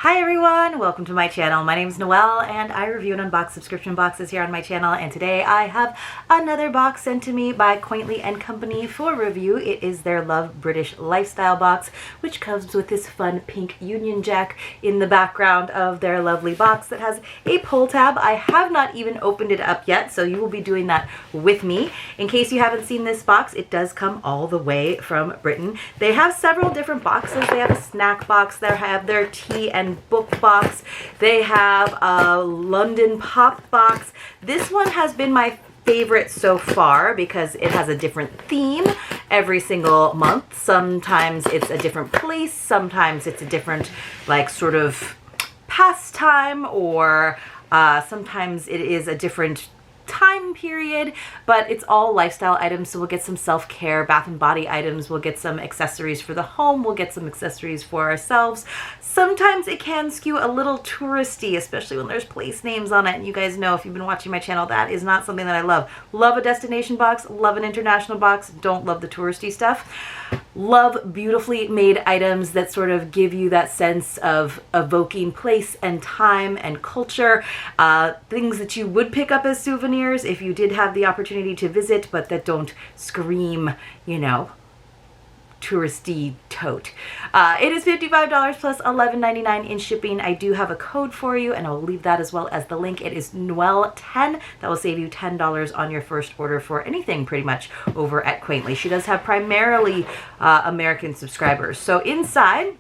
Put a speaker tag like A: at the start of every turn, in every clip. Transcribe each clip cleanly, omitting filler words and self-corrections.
A: Hi everyone, welcome to my channel. My name is Noelle and I review and unbox subscription boxes here on my channel, and today I have another box sent to me by Quaintly and Company for review. It is their Love British Lifestyle box, which comes with this fun pink Union Jack in the background of their lovely box that has a pull tab. I have not even opened it up yet, so you will be doing that with me. In case you haven't seen this box, it does come all the way from Britain. They have several different boxes. They have a snack box, they have their tea and book box, they have a London pop box. This one has been my favorite so far because it has a different theme every single month. Sometimes it's a different place, sometimes it's a different like sort of pastime, or sometimes it is a different time period, but it's all lifestyle items. So we'll get some self-care, bath and body items, we'll get some accessories for the home, we'll get some accessories for ourselves. Sometimes it can skew a little touristy, especially when there's place names on it, and you guys know if you've been watching my channel, that is not something that I love. Love a destination box, love an international box, don't love the touristy stuff. Love beautifully made items that sort of give you that sense of evoking place and time and culture. Things that you would pick up as souvenirs if you did have the opportunity to visit, but that don't scream, you know, touristy tote. It is $55 plus $11.99 in shipping. I do have a code for you, and I'll leave that as well as the link. It is Noel10. That will save you $10 on your first order for anything pretty much over at Quaintly. She does have primarily American subscribers. So inside,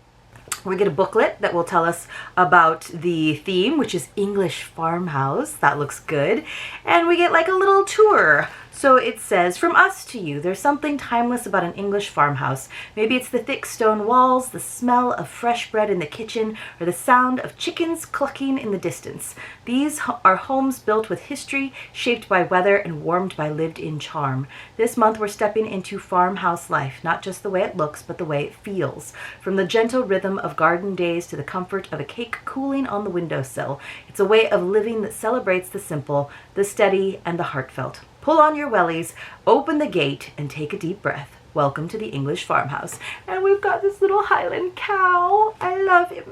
A: we get a booklet that will tell us about the theme, which is English farmhouse. That looks good. And we get like a little tour. So it says, from us to you, there's something timeless about an English farmhouse. Maybe it's the thick stone walls, the smell of fresh bread in the kitchen, or the sound of chickens clucking in the distance. These are homes built with history, shaped by weather and warmed by lived-in charm. This month we're stepping into farmhouse life, not just the way it looks, but the way it feels. From the gentle rhythm of garden days to the comfort of a cake cooling on the windowsill. It's a way of living that celebrates the simple, the steady, and the heartfelt. Pull on your wellies, open the gate, and take a deep breath. Welcome to the English farmhouse. And we've got this little Highland cow. I love him.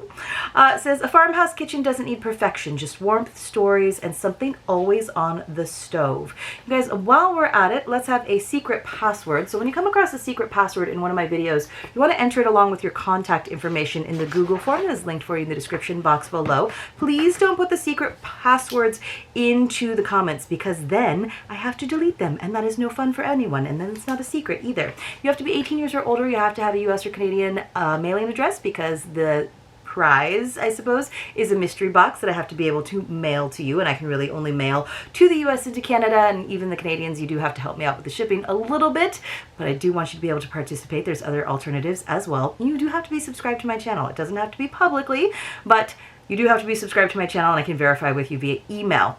A: It says, a farmhouse kitchen doesn't need perfection, just warmth, stories, and something always on the stove. You guys, while we're at it, let's have a secret password. So when you come across a secret password in one of my videos, you want to enter it along with your contact information in the Google form that is linked for you in the description box below. Please don't put the secret passwords into the comments, because then I have to delete them, and that is no fun for anyone, and then it's not a secret either. You have to be 18 years or older. You have to have a US or Canadian mailing address, because the prize, I suppose, is a mystery box that I have to be able to mail to you, and I can really only mail to the US and to Canada, and even the Canadians, you do have to help me out with the shipping a little bit, but I do want you to be able to participate. There's other alternatives as well. You do have to be subscribed to my channel. It doesn't have to be publicly, but you do have to be subscribed to my channel, and I can verify with you via email.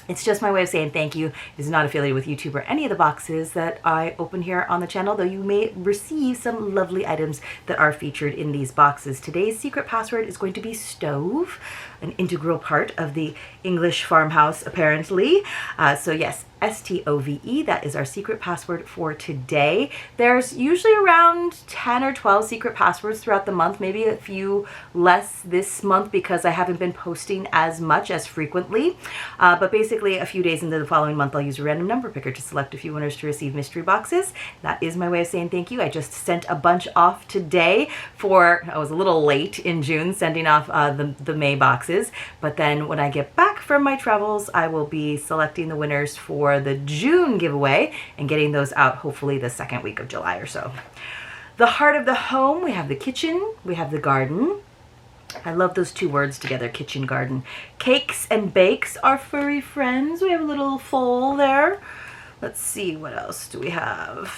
A: It's just my way of saying thank you. It is not affiliated with YouTube or any of the boxes that I open here on the channel, though you may receive some lovely items that are featured in these boxes. Today's secret password is going to be stove, an integral part of the English farmhouse, apparently. So yes, STOVE, that is our secret password for today. There's usually around 10 or 12 secret passwords throughout the month, maybe a few less this month because I haven't been posting as much as frequently. But basically a few days into the following month, I'll use a random number picker to select a few winners to receive mystery boxes. That is my way of saying thank you. I just sent a bunch off today I was a little late in June sending off the May boxes, but then when I get back from my travels, I will be selecting the winners for the June giveaway and getting those out hopefully the second week of July or so. The heart of the home, we have the kitchen, we have the garden. I love those two words together, kitchen, garden. Cakes and bakes, our furry friends. We have a little foal there. Let's see, what else do we have?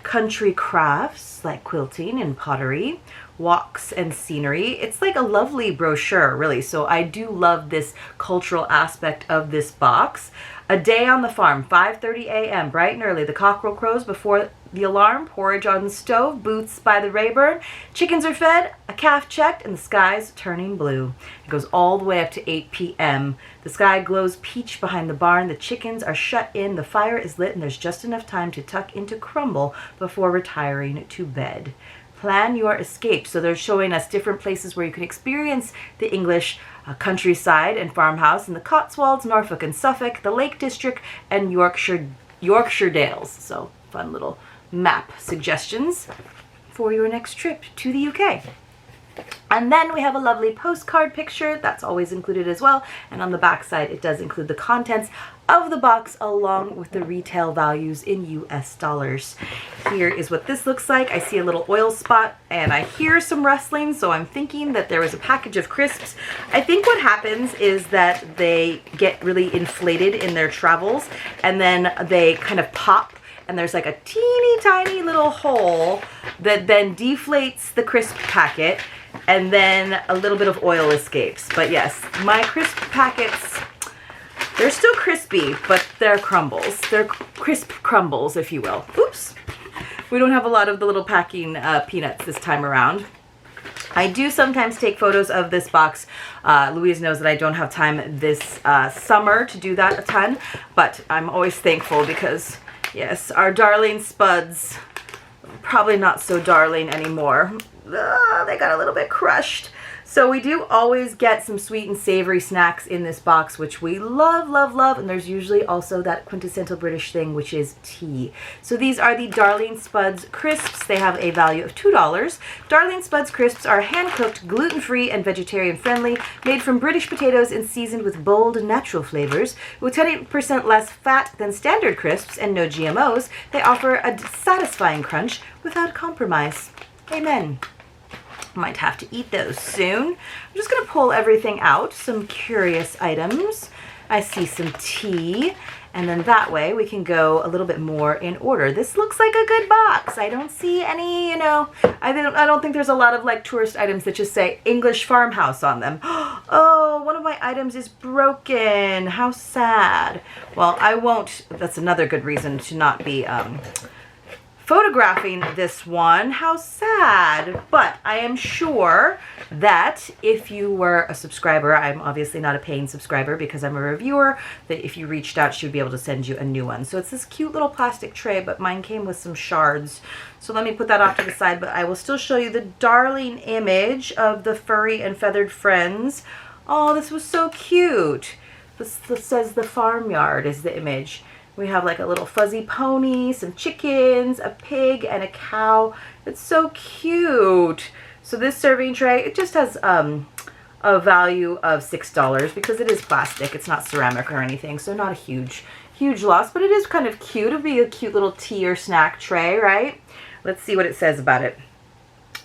A: Country crafts like quilting and pottery, walks and scenery. It's like a lovely brochure, really. So I do love this cultural aspect of this box. A day on the farm, 5:30 a.m., bright and early. The cockerel crows before the alarm, porridge on the stove, boots by the Rayburn. Chickens are fed, a calf checked, and the sky's turning blue. It goes all the way up to 8 p.m. The sky glows peach behind the barn. The chickens are shut in. The fire is lit, and there's just enough time to tuck into crumble before retiring to bed. Plan your escape. So they're showing us different places where you can experience the English countryside and farmhouse in the Cotswolds, Norfolk and Suffolk, the Lake District, and Yorkshire Dales. So fun little map suggestions for your next trip to the UK. And then we have a lovely postcard picture that's always included as well. And on the back side, it does include the contents of the box along with the retail values in US dollars. Here is what this looks like. I see a little oil spot and I hear some rustling, so I'm thinking that there was a package of crisps. I think what happens is that they get really inflated in their travels and then they kind of pop, and there's like a teeny tiny little hole that then deflates the crisp packet, and then a little bit of oil escapes. But yes, my crisp packets, they're still crispy, but they're crumbles. They're crisp crumbles, if you will. Oops. We don't have a lot of the little packing peanuts this time around. I do sometimes take photos of this box. Louise knows that I don't have time this summer to do that a ton, but I'm always thankful because, yes, our darling spuds, probably not so darling anymore. They got a little bit crushed. So we do always get some sweet and savory snacks in this box, which we love, love, love. And there's usually also that quintessential British thing, which is tea. So these are the Darling Spuds Crisps. They have a value of $2. Darling Spuds Crisps are hand-cooked, gluten-free, and vegetarian-friendly, made from British potatoes and seasoned with bold, natural flavors. With 20% less fat than standard crisps and no GMOs, they offer a satisfying crunch without compromise. Amen. Might have to eat those soon. I'm just going to pull everything out, some curious items. I see some tea, and then that way we can go a little bit more in order. This looks like a good box. I don't see any, I don't think there's a lot of like tourist items that just say English farmhouse on them. Oh, one of my items is broken. How sad. Well, I won't, that's another good reason to not be photographing this one. How sad. But I am sure that if you were a subscriber, I'm obviously not a paying subscriber because I'm a reviewer, that if you reached out, she would be able to send you a new one. So it's this cute little plastic tray, but mine came with some shards. So let me put that off to the side, but I will still show you the darling image of the furry and feathered friends. Oh, this was so cute. This says the farmyard is the image. We have like a little fuzzy pony, some chickens, a pig, and a cow. It's so cute. So this serving tray, it just has a value of $6 because it is plastic. It's not ceramic or anything, so not a huge loss, but it is kind of cute. It'd be a cute little tea or snack tray, right? Let's see what it says about it.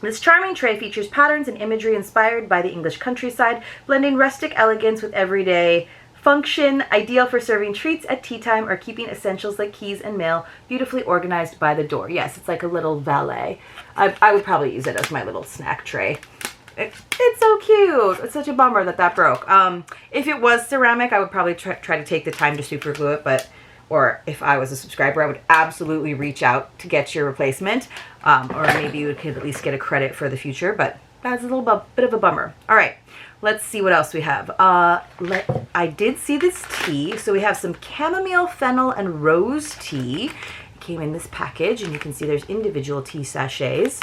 A: This charming tray features patterns and imagery inspired by the English countryside, blending rustic elegance with everyday function, ideal for serving treats at tea time or keeping essentials like keys and mail beautifully organized by the door. Yes, it's like a little valet. I would probably use it as my little snack tray. It's so cute. It's such a bummer that that broke. If it was ceramic, I would probably try to take the time to super glue it, or if I was a subscriber, I would absolutely reach out to get your replacement. Or maybe you could at least get a credit for the future, but that's a little bit of a bummer. All right. Let's see what else we have. I did see this tea. So we have some chamomile, fennel, and rose tea. It came in this package, and you can see there's individual tea sachets.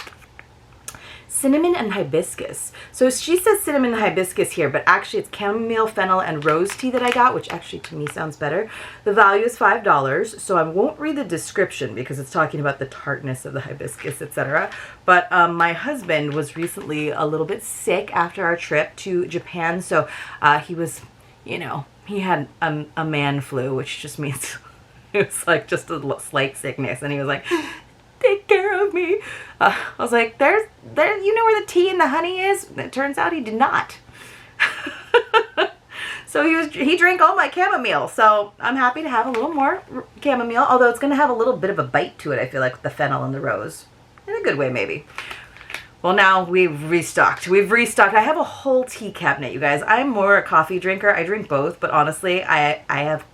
A: Cinnamon and hibiscus. So she says cinnamon and hibiscus here, but actually it's chamomile, fennel, and rose tea that I got, which actually to me sounds better. The value is $5, so I won't read the description because it's talking about the tartness of the hibiscus, etc. But my husband was recently a little bit sick after our trip to Japan, so he was, he had a man flu, which just means it was like just a slight sickness, and he was like, take care of me. I was like, there, you know where the tea and the honey is? And it turns out he did not. So he drank all my chamomile. So I'm happy to have a little more chamomile, although it's going to have a little bit of a bite to it, I feel like, with the fennel and the rose. In a good way, maybe. Well, now we've restocked. I have a whole tea cabinet, you guys. I'm more a coffee drinker. I drink both, but honestly, I have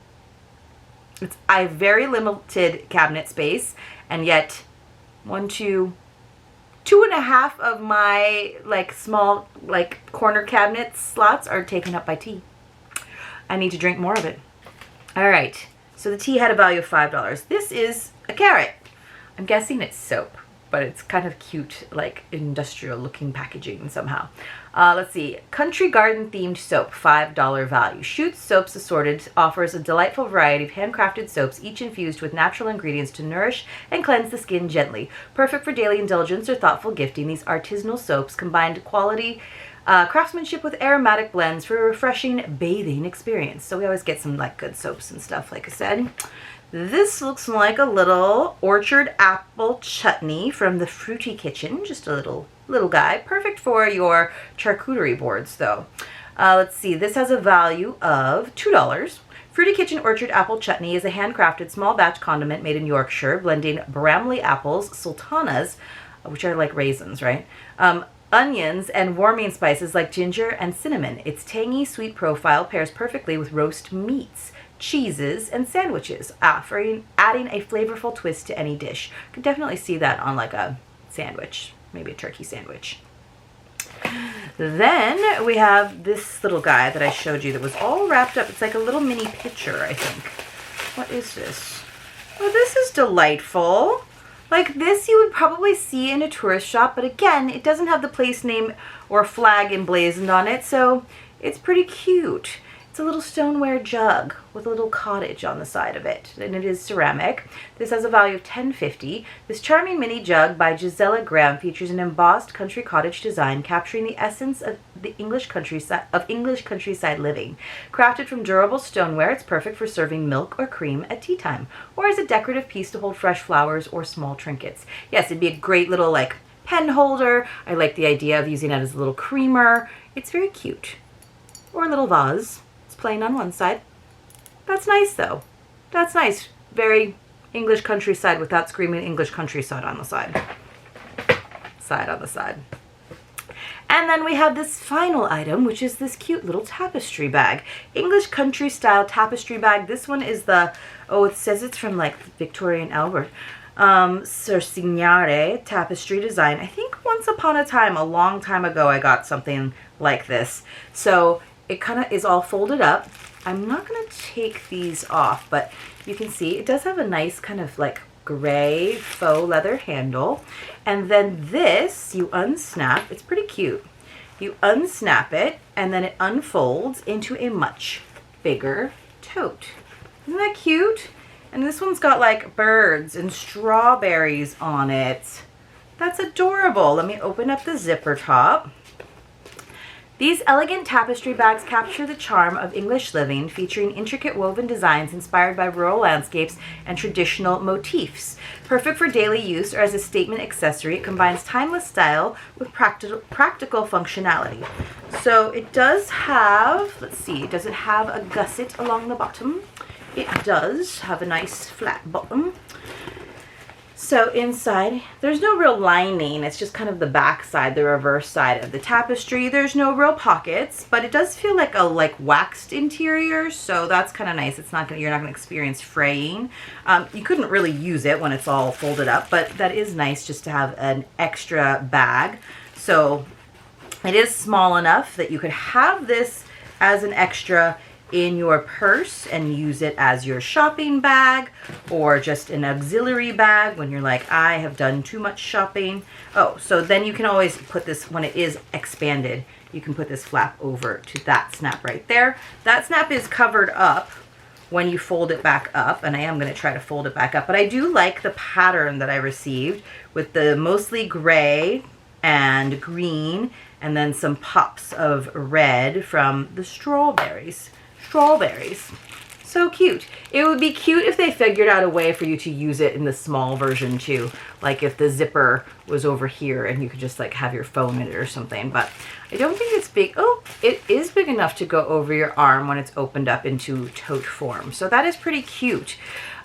A: very limited cabinet space, and yet 2.5 of my small corner cabinet slots are taken up by tea. I need to drink more of it. All right, so the tea had a value of $5. This is a carrot. I'm guessing it's soap. but it's kind of cute, like industrial looking packaging somehow. Let's see, Country Garden themed soap, $5 value. Shoots Soaps Assorted offers a delightful variety of handcrafted soaps, each infused with natural ingredients to nourish and cleanse the skin gently. Perfect for daily indulgence or thoughtful gifting, these artisanal soaps combined quality craftsmanship with aromatic blends for a refreshing bathing experience. So we always get some like good soaps and stuff, like I said. This looks like a little orchard apple chutney from the Fruity Kitchen. Just a little guy. Perfect for your charcuterie boards though. Let's see, this has a value of $2. Fruity Kitchen Orchard Apple Chutney is a handcrafted small batch condiment made in Yorkshire, blending Bramley apples, sultanas, which are like raisins, right? Onions and warming spices like ginger and cinnamon. Its tangy, sweet profile pairs perfectly with roast meats, cheeses, and sandwiches, adding a flavorful twist to any dish. Could definitely see that on like a sandwich, maybe a turkey sandwich. Then we have this little guy that I showed you that was all wrapped up. It's like a little mini pitcher, I think. What is this? Oh, this is delightful. Like this you would probably see in a tourist shop, but again, it doesn't have the place name or flag emblazoned on it, so it's pretty cute. It's a little stoneware jug with a little cottage on the side of it, and it is ceramic. This has a value of $10.50. This charming mini jug by Gisela Graham features an embossed country cottage design capturing the essence of the English countryside living. Crafted from durable stoneware, it's perfect for serving milk or cream at tea time, or as a decorative piece to hold fresh flowers or small trinkets. Yes, it'd be a great little like pen holder. I like the idea of using it as a little creamer. It's very cute. Or a little vase. Plain on one side. That's nice though. That's nice. Very English countryside without screaming English countryside on the side. Side on the side. And then we have this final item, which is this cute little tapestry bag. English country style tapestry bag. This one is the, oh, it says it's from like Victorian Albert. Sir Signare tapestry design. I think once upon a time, a long time ago, I got something like this. So it kind of is all folded up. I'm not going to take these off, but you can see it does have a nice kind of like gray faux leather handle. And then this, you unsnap. It's pretty cute. You unsnap it, and then it unfolds into a much bigger tote. Isn't that cute? And this one's got like birds and strawberries on it. That's adorable. Let me open up the zipper top. These elegant tapestry bags capture the charm of English living, featuring intricate woven designs inspired by rural landscapes and traditional motifs. Perfect for daily use or as a statement accessory, it combines timeless style with practical functionality. So it does have, let's see, does it have a gusset along the bottom? It does have a nice flat bottom. So inside, there's no real lining. It's just kind of the back side, the reverse side of the tapestry. There's no real pockets, but it does feel like a waxed interior, so that's kind of nice. It's not gonna, you're not gonna experience fraying. You couldn't really use it when it's all folded up, but that is nice just to have an extra bag. So it is small enough that you could have this as an extra in your purse and use it as your shopping bag, or just an auxiliary bag when you're like, I have done too much shopping. Oh, so then you can always put this, when it is expanded, you can put this flap over to that snap right there. That snap is covered up when you fold it back up, and I am going to try to fold it back up, but I do like the pattern that I received with the mostly gray and green and then some pops of red from the strawberries. So cute. It would be cute if they figured out a way for you to use it in the small version too. Like if the zipper was over here and you could just like have your phone in it or something. But I don't think it's big. Oh, it is big enough to go over your arm when it's opened up into tote form. So that is pretty cute.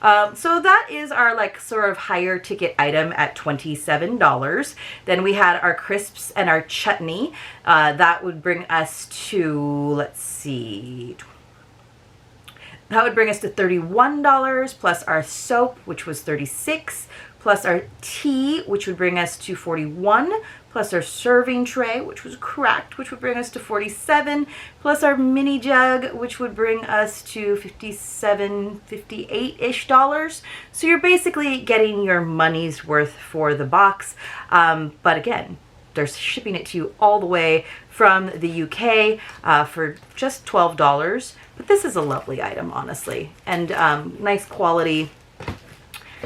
A: So that is our like sort of higher ticket item at $27. Then we had our crisps and our chutney. That would bring us to, let's see, that would bring us to $31 plus our soap, which was $36, plus our tea, which would bring us to 41, plus our serving tray, which was cracked, which would bring us to 47, plus our mini jug, which would bring us to 57, 58-ish dollars. So you're basically getting your money's worth for the box. But again, they're shipping it to you all the way from the UK for just $12. But this is a lovely item, honestly, and nice quality.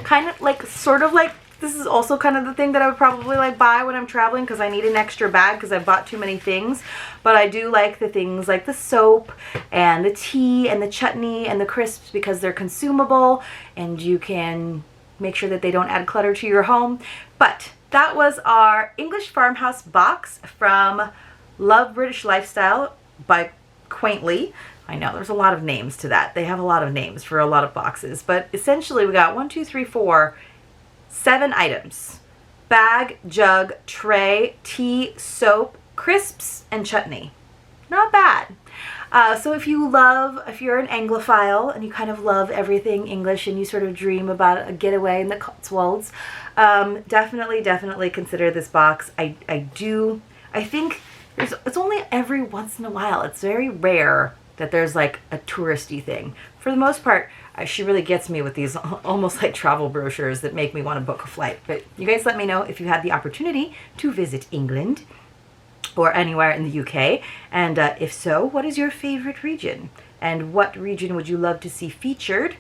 A: Kind of like, sort of like, this is also kind of the thing that I would probably like buy when I'm traveling because I need an extra bag because I've bought too many things. But I do like the things like the soap and the tea and the chutney and the crisps because they're consumable and you can make sure that they don't add clutter to your home. But that was our English farmhouse box from Love British Lifestyle by Quaintly. I know there's a lot of names to that. They have a lot of names for a lot of boxes, but essentially we got 1, 2, 3, 4, 7 items: bag, jug, tray, tea, soap, crisps, and chutney. Not bad. So if you're an Anglophile and you kind of love everything English and you sort of dream about a getaway in the Cotswolds, definitely consider this box. I think it's only every once in a while. It's very rare that there's like a touristy thing. For the most part, she really gets me with these almost like travel brochures that make me want to book a flight. But you guys let me know if you had the opportunity to visit England or anywhere in the UK. And if so, what is your favorite region? And what region would you love to see featured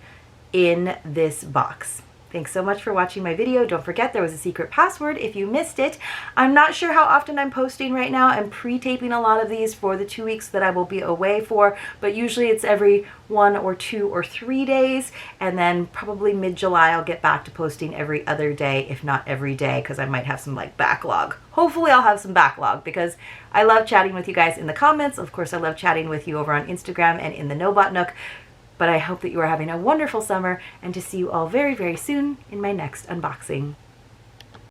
A: in this box? Thanks so much for watching my video. Don't forget there was a secret password if you missed it. I'm not sure how often I'm posting right now. I'm pre-taping a lot of these for the 2 weeks that I will be away for, but usually it's every 1 or 2 or 3 days, and then probably mid-July I'll get back to posting every other day, if not every day, because I might have some like backlog. Hopefully I'll have some backlog because I love chatting with you guys in the comments. Of course, I love chatting with you over on Instagram and in the Nobot Nook. But I hope that you are having a wonderful summer and to see you all very, very soon in my next unboxing.